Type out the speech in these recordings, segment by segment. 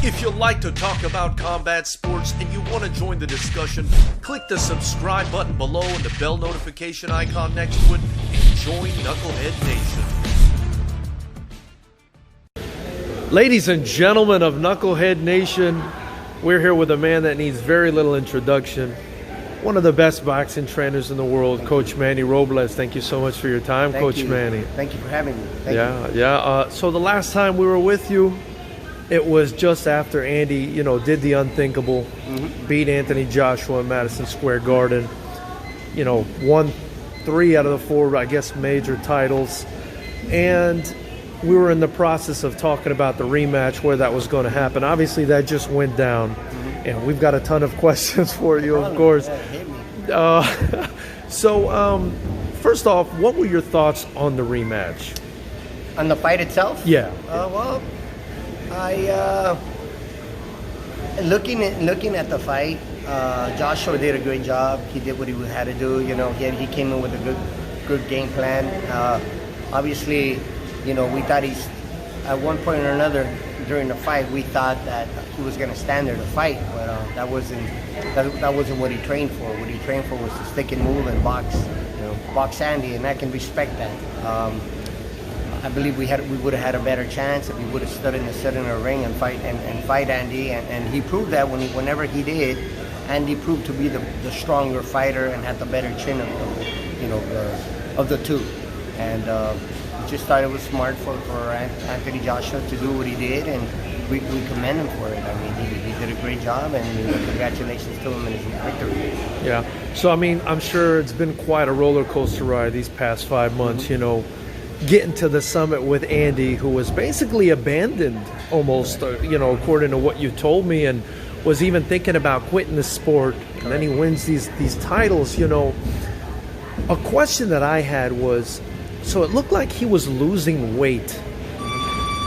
If you like to talk about combat sports and you want to join the discussion, click the subscribe button below and the bell notification icon next to it and join Knucklehead Nation. Ladies and gentlemen of Knucklehead Nation, we're here with a man that needs very little introduction. One of the best boxing trainers in the world, Coach Manny Robles. Thank you so much for your time, Coach Manny. Thank you for having me. Thank you. So the last time we were with you, it was just after Andy, did the unthinkable, beat Anthony Joshua in Madison Square Garden, won 3 out of the 4, I guess, major titles. And we were in the process of talking about the rematch, where that was going to happen. Obviously, that just went down. And we've got a ton of questions for you, of course. So, first off, what were your thoughts on the rematch? On the fight itself? Yeah. Looking at the fight, Joshua did a great job. He did what he had to do. He came in with a good game plan. Obviously, we thought at one point or another during the fight, we thought that he was going to stand there to fight, but that wasn't what he trained for. What he trained for was to stick and move and box Andy, and I can respect that. I believe we would have had a better chance if he would have stood in the ring and fight Andy, and he proved that whenever he did. Andy proved to be the stronger fighter and had the better chin of the two, and just thought it was smart for Anthony Joshua to do what he did, and we commend him for it. I mean, he did a great job, and congratulations to him in his victory. Yeah. So, I mean, I'm sure it's been quite a roller coaster ride these past 5 months, getting to the summit with Andy, who was basically abandoned almost, according to what you told me, and was even thinking about quitting the sport. And then he wins these titles, A question that I had was, so it looked like he was losing weight,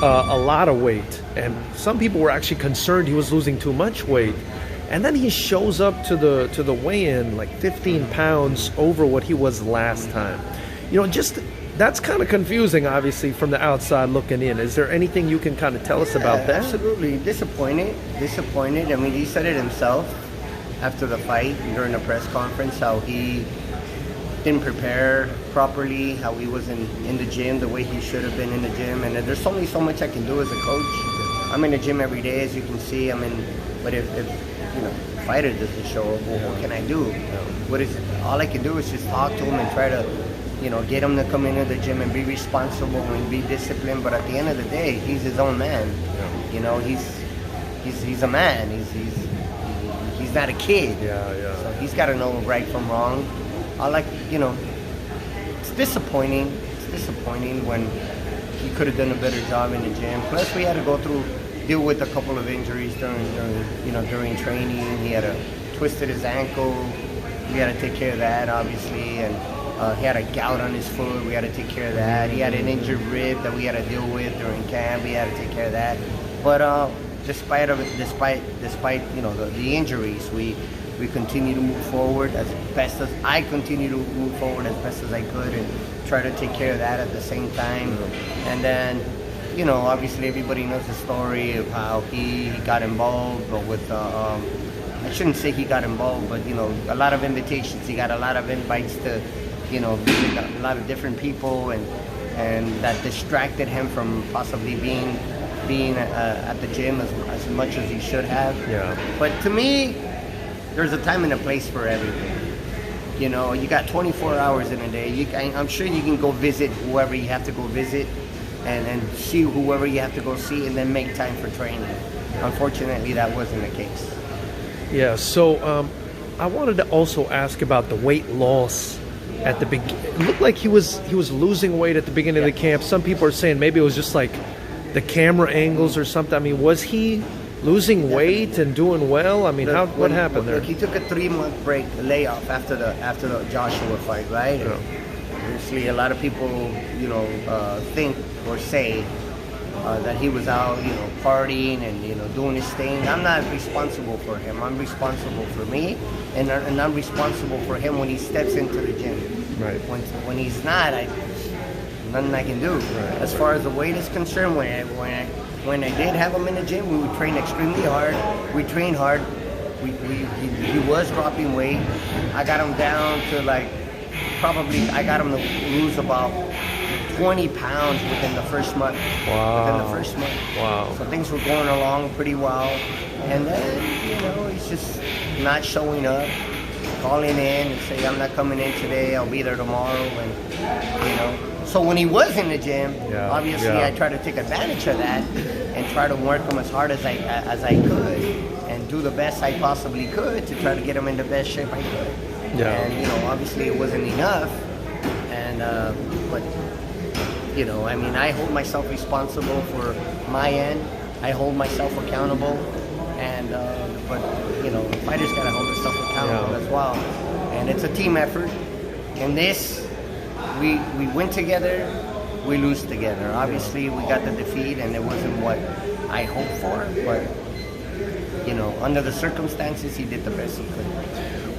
a lot of weight, and some people were actually concerned he was losing too much weight. And then he shows up to the weigh-in like 15 pounds over what he was last time. That's kind of confusing, obviously, from the outside looking in. Is there anything you can kind of tell us about that? Absolutely. Disappointed. I mean, he said it himself after the fight during the press conference, how he didn't prepare properly, how he wasn't in the gym the way he should have been in the gym. And there's only so much I can do as a coach. I'm in the gym every day, as you can see. But if a fighter doesn't show up, well, what can I do? All I can do is just talk to him and try to get him to come into the gym and be responsible and be disciplined. But at the end of the day, he's his own man. He's a man. He's not a kid. So he's got to know right from wrong. It's disappointing. It's disappointing when he could have done a better job in the gym. Plus, we had to deal with a couple of injuries during training. He had twisted his ankle. We had to take care of that, obviously, and he had a gout on his foot. We had to take care of that. He had an injured rib that we had to deal with during camp. We had to take care of that. But despite the injuries, we continue to move forward as best as I continue to move forward as best as I could and try to take care of that at the same time. And then, obviously everybody knows the story of how he got involved with. I shouldn't say he got involved, but a lot of invitations. He got a lot of invites to. Visit a lot of different people, and that distracted him from possibly being at the gym as much as he should have. Yeah. But to me, there's a time and a place for everything. You got 24 hours in a day. I'm sure you can go visit whoever you have to go visit, and see whoever you have to go see, and then make time for training. Unfortunately, that wasn't the case. Yeah. So I wanted to also ask about the weight loss. At the beginning, it looked like he was losing weight at the beginning of the camp. Some people are saying maybe it was just like the camera angles or something. I mean, was he losing weight and doing well? I mean, what happened there? Look, he took a 3-month break, a layoff after the Joshua fight, right? Yeah. Obviously, a lot of people, think or say that he was out, partying and doing his thing. I'm not responsible for him. I'm responsible for me, and I'm responsible for him when he steps into the gym. Right. When he's not, nothing I can do. Right. As far as the weight is concerned, when I did have him in the gym, we would train extremely hard. We trained hard. He was dropping weight. I got him down to like, probably, I got him to lose about 20 pounds within the first month. Wow. Within the first month. Wow. So things were going along pretty well. And then, you know, he's just not showing up, calling in and say, I'm not coming in today, I'll be there tomorrow. And, you know, so when he was in the gym, obviously I tried to take advantage of that and try to work him as hard as I could and do the best I possibly could to try to get him in the best shape I could. Yeah. And, you know, obviously it wasn't enough. And, but, you know, I mean, I hold myself responsible for my end. I hold myself accountable. And, but, you know, the fighters got to hold themselves accountable as well. And it's a team effort. In this, we win together, we lose together. Obviously, we got the defeat, and it wasn't what I hoped for. But, you know, under the circumstances, he did the best he could.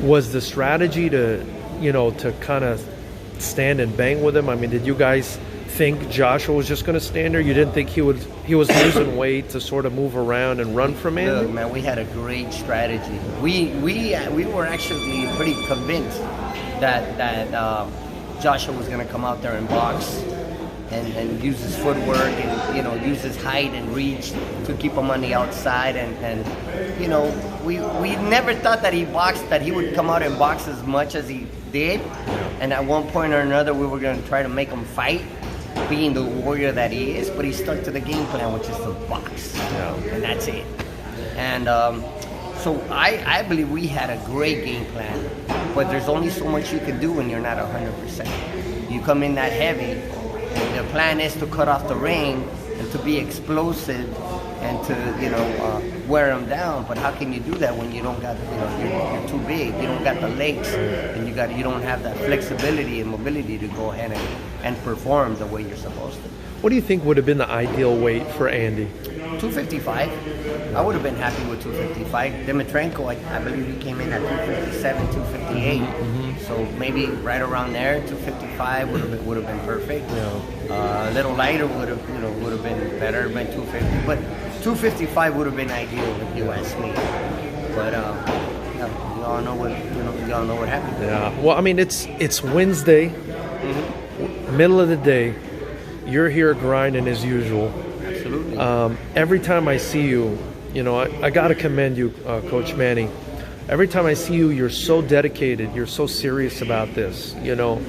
Was the strategy to, you know, to kind of stand and bang with him? I mean, did you guys think Joshua was just going to stand there? You didn't think he was losing weight to sort of move around and run from Andy? Look, man, we had a great strategy. We were actually pretty convinced that Joshua was going to come out there and box and use his footwork and, you know, use his height and reach to keep him on the outside. And you know, we never thought that he would come out and box as much as he did. And at one point or another, we were going to try to make him fight, being the warrior that he is, but he stuck to the game plan, which is to box. Yeah. And that's it. And so I believe we had a great game plan, but there's only so much you can do when you're not 100%. You come in that heavy, and the plan is to cut off the ring and to be explosive and to, you know, wear them down. But how can you do that when you don't got, you know, you're too big, you don't got the legs, and you don't have that flexibility and mobility to go ahead and perform the way you're supposed to. What do you think would have been the ideal weight for Andy? 255. I would have been happy with 255. Dimitrenko, I believe he came in at 257, 258. So maybe right around there, 255 would have been perfect. Yeah. A little lighter would have been better than 250. But 255 would have been ideal if you ask me. But y'all know what happened. Yeah. Well, I mean, it's Wednesday, middle of the day. You're here grinding as usual. Absolutely. Every time I see you, you know, I got to commend you, Coach Manny. Every time I see you, you're so dedicated. You're so serious about this. You know,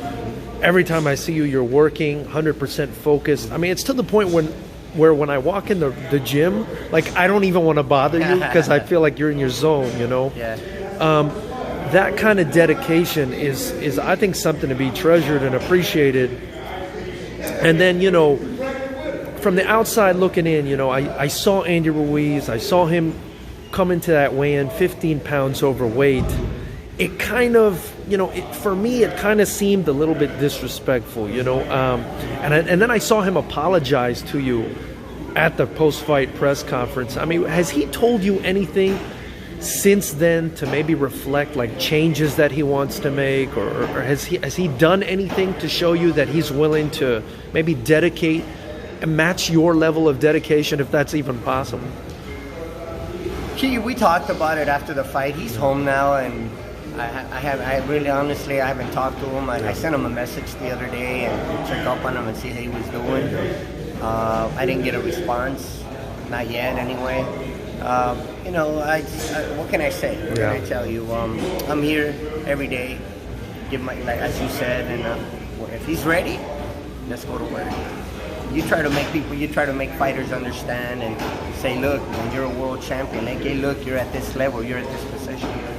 every time I see you, you're working 100% focused. I mean, it's to the point where when I walk in the gym, like, I don't even want to bother you because I feel like you're in your zone, you know? Yeah. That kind of dedication is I think, something to be treasured and appreciated. And then, you know, from the outside looking in, you know, I saw Andy Ruiz. I saw him come into that weigh-in 15 pounds overweight. It kind of, you know, for me, it kind of seemed a little bit disrespectful, you know. And then I saw him apologize to you at the post-fight press conference. I mean, has he told you anything since then to maybe reflect like changes that he wants to make, or has he done anything to show you that he's willing to maybe dedicate and match your level of dedication, if that's even possible? We talked about it after the fight. He's home now, and I really honestly haven't talked to him. I sent him a message the other day and check up on him and see how he was doing. I didn't get a response, not yet anyway. You know, what can I say? What can I tell you? I'm here every day, give my, like as you said, and if he's ready, let's go to work. You try to make fighters understand and say, look, when you're a world champion, like, hey, look, you're at this level, you're at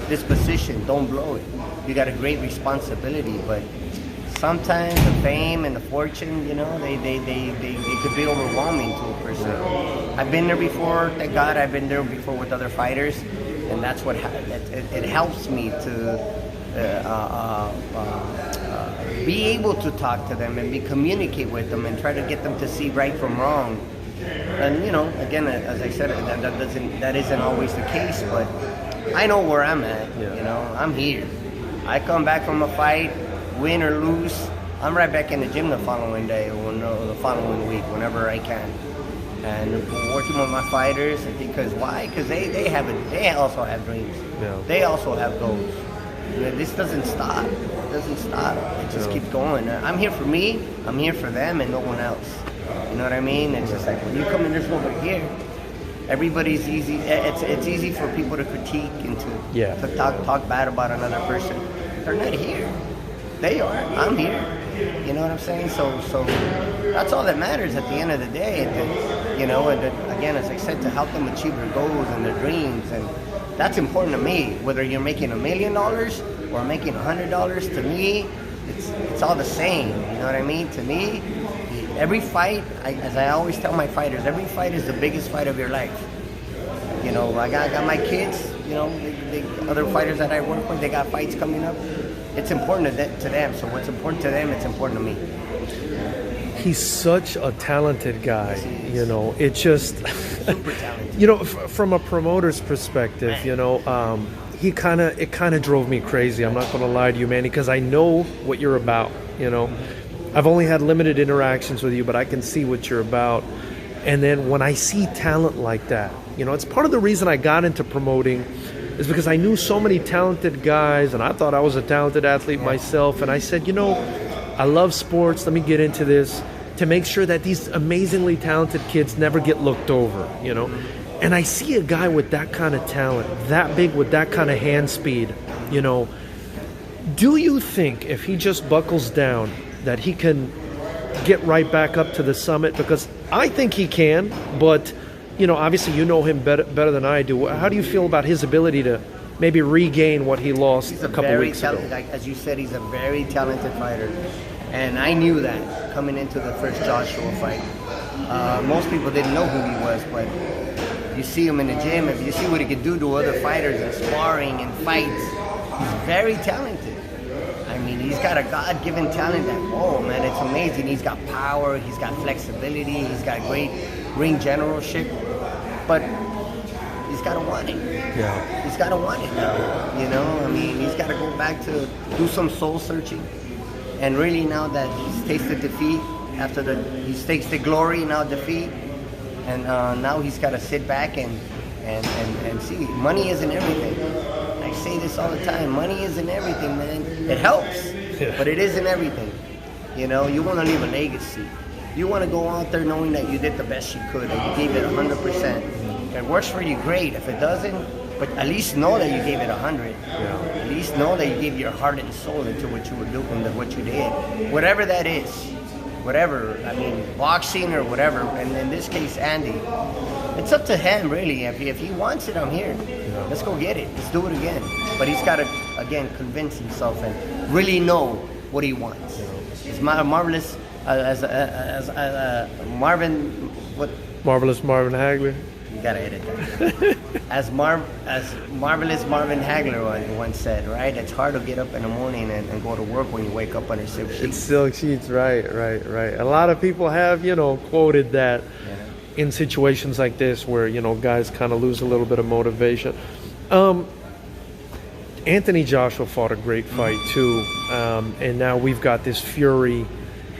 this position, don't blow it. You got a great responsibility, but sometimes the fame and the fortune, you know, they could be overwhelming to a person. I've been there before, thank God I've been there before with other fighters, and that's what it helps me to be able to talk to them and communicate with them and try to get them to see right from wrong. And, you know, again, as I said, that isn't always the case, but I know where I'm at. You know, I'm here. I come back from a fight, win or lose, I'm right back in the gym the following day or the following week, whenever I can. And working with my fighters, because why? Because they also have dreams. Yeah. They also have goals. You know, this doesn't stop. It doesn't stop. It just keeps going. I'm here for me. I'm here for them and no one else. You know what I mean? It's just like when you come in this over here, everybody's easy. It's easy for people to critique and to talk bad about another person. They're not here. They are. I'm here. You know what I'm saying? So that's all that matters at the end of the day. And again, as I said, to help them achieve their goals and their dreams, and that's important to me. Whether you're making $1 million or making $100, to me, it's all the same. You know what I mean? To me, every fight, as I always tell my fighters, every fight is the biggest fight of your life. You know, I got my kids. You know, the other fighters that I work with, they got fights coming up. It's important to them. So what's important to them, it's important to me. He's such a talented guy. Yes, you know, it just, super talented. you know, from a promoter's perspective, you know, it kind of drove me crazy. I'm not going to lie to you, Manny, because I know what you're about. You know, I've only had limited interactions with you, but I can see what you're about. And then when I see talent like that, you know, it's part of the reason I got into promoting, is because I knew so many talented guys, and I thought I was a talented athlete myself. And I said, you know, I love sports. Let me get into this to make sure that these amazingly talented kids never get looked over, you know. And I see a guy with that kind of talent, that big, with that kind of hand speed, you know. Do you think if he just buckles down that he can get right back up to the summit? Because I think he can, but, you know, obviously you know him better than I do. How do you feel about his ability to maybe regain what he lost a couple weeks ago? Like, as you said, he's a very talented fighter. And I knew that coming into the first Joshua fight. Most people didn't know who he was, but you see him in the gym, if you see what he could do to other fighters in sparring and fights, he's very talented. I mean, he's got a God-given talent that, oh man, it's amazing. He's got power, he's got flexibility, he's got great ring generalship, but he's got to want it. Yeah. He's got to want it now, you know? I mean, he's got to go back to do some soul searching. And really, now that he's tasted defeat, he tasted glory, now defeat, and now he's got to sit back and see. Money isn't everything. I say this all the time. Money isn't everything, man. It helps, but it isn't everything. You know, you want to leave a legacy. You want to go out there knowing that you did the best you could, that you gave it 100%. If it works for you, great. If it doesn't, but at least know that you gave it 100. Yeah. At least know that you gave your heart and soul into what you were doing, what you did. Whatever that is. Whatever. I mean, boxing or whatever. And in this case, Andy. It's up to him, really. If he wants it, I'm here. Yeah. Let's go get it. Let's do it again. But he's got to, again, convince himself and really know what he wants. Yeah. It's marvelous as Marvin. What? Marvelous Marvin Hagler. You gotta edit that. As marvelous Marvin Hagler once said, right? It's hard to get up in the morning and go to work when you wake up under silk sheets. It's silk sheets, right. A lot of people have, you know, quoted that in situations like this where, you know, guys kind of lose a little bit of motivation. Anthony Joshua fought a great fight too, and now we've got this Fury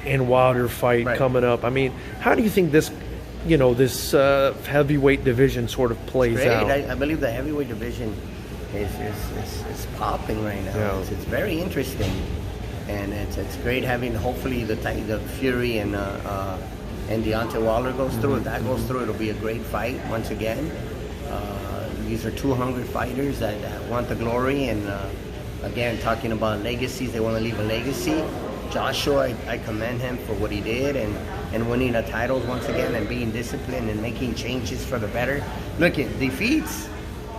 and Wilder fight coming up. I mean, how do you think this, you know, this heavyweight division sort of plays out? I believe the heavyweight division is popping right now. Yeah. It's very interesting, and it's great having hopefully the Fury and Deontay Wilder goes through. If that goes through, it'll be a great fight once again. These are two hungry fighters that want the glory, and again, talking about legacies, they want to leave a legacy. Joshua, I commend him for what he did and winning the titles once again and being disciplined and making changes for the better. Look, defeats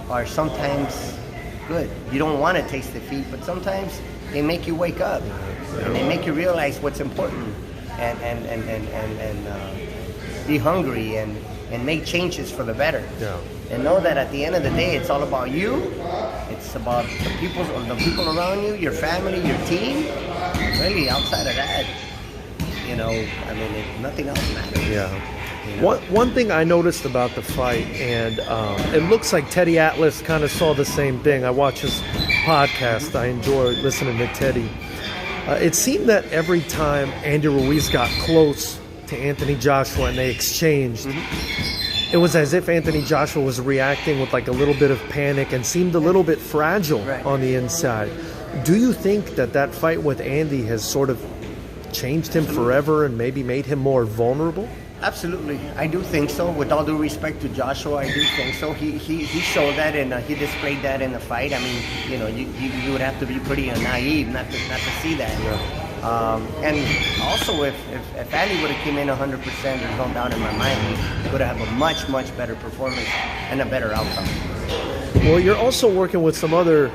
are sometimes good. You don't want to taste defeat, but sometimes they make you wake up and they make you realize what's important and be hungry and make changes for the better. Yeah. And know that at the end of the day, it's all about you. It's about the people around you, your family, your team. Really, outside of that, you know, I mean, nothing else matters. Yeah. You know? One thing I noticed about the fight, and it looks like Teddy Atlas kind of saw the same thing. I watch his podcast. I enjoy listening to Teddy. It seemed that every time Andy Ruiz got close to Anthony Joshua and they exchanged, it was as if Anthony Joshua was reacting with like a little bit of panic and seemed a little bit fragile on the inside. Do you think that that fight with Andy has sort of changed him forever and maybe made him more vulnerable? Absolutely, I do think so. With all due respect to Joshua, I do think so. He showed that and he displayed that in the fight. I mean, you know, you would have to be pretty naive not to see that. And also, if Andy would have came in 100%, there's no doubt in my mind, he would have a much better performance and a better outcome. Well, you're also working with some other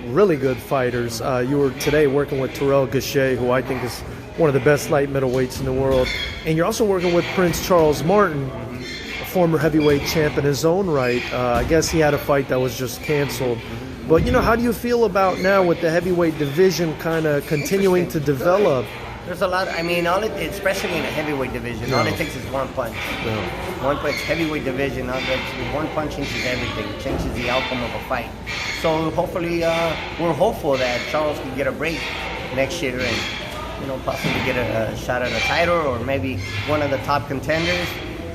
really good fighters. You were today working with Terrell Gachet, who I think is one of the best light middleweights in the world. And you're also working with Prince Charles Martin, a former heavyweight champ in his own right. I guess he had a fight that was just canceled. But, you know, how do you feel about now with the heavyweight division kind of continuing to develop? There's a lot, I mean, especially in the heavyweight division, all it takes is one punch. One punch, heavyweight division, one punch changes everything. It changes the outcome of a fight. So hopefully, we're hopeful that Charles can get a break next year and, you know, possibly get a shot at a title or maybe one of the top contenders.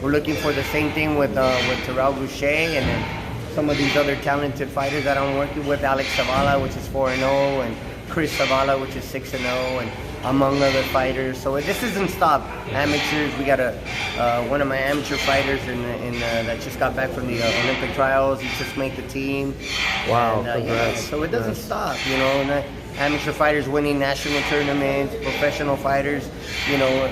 We're looking for the same thing with Terrell Gachet and then some of these other talented fighters that I'm working with, Alex Zavala, which is 4-0, and Chris Zavala, which is 6-0, and among other fighters. So this doesn't stop. Amateurs, we got one of my amateur fighters that just got back from the Olympic trials. He just made the team. Wow, and, congrats. So it doesn't stop, you know. And, amateur fighters winning national tournaments, professional fighters, you know,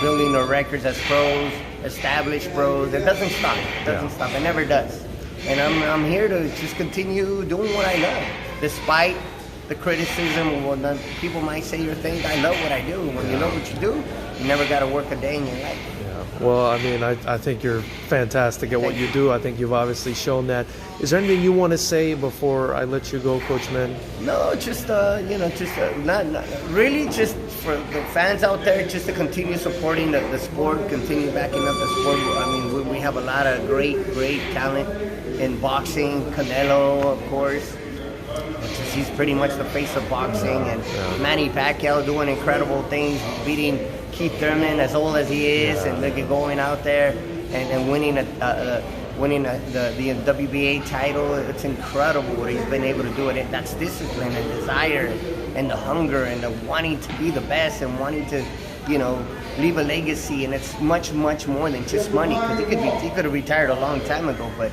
building their records as pros, established pros. It doesn't stop. It doesn't stop. It never does. And I'm here to just continue doing what I love, despite the criticism. Well, people might say your thing. I love what I do. When you love what you do, you never got to work a day in your life. Well, I mean, I think you're fantastic at what you do. I think you've obviously shown that. Is there anything you want to say before I let you go, Coach Manny? No, just, you know, just not really just for the fans out there, just to continue supporting the sport, continue backing up the sport. I mean, we have a lot of great talent in boxing. Canelo, of course. He's pretty much the face of boxing. And Manny Pacquiao doing incredible things, beating Keith Thurman as old as he is, and going out there and winning the WBA title. It's incredible what he's been able to do. And that's discipline and desire and the hunger and the wanting to be the best and wanting to, you know, leave a legacy. And it's much more than just money, because he could have retired a long time ago, but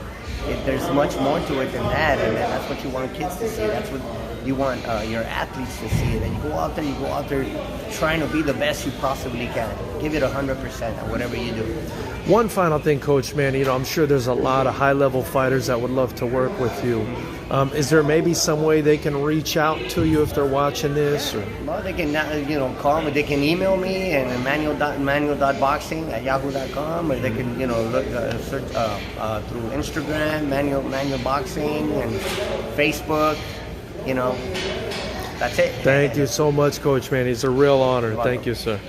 there's much more to it than that, and that's what you want kids to see. That's what you want your athletes to see. That you go out there trying to be the best you possibly can. Give it 100% at whatever you do. One final thing, Coach Manny, you know, I'm sure there's a lot of high-level fighters that would love to work with you. Is there maybe some way they can reach out to you if they're watching this? Or? Well, they can, you know, call me. They can email me at manual.boxing@yahoo.com, or they can, you know, look search through Instagram, Manual Boxing, and Facebook. You know, that's it. Thank you so much, Coach Manny. It's a real honor. Thank you, sir.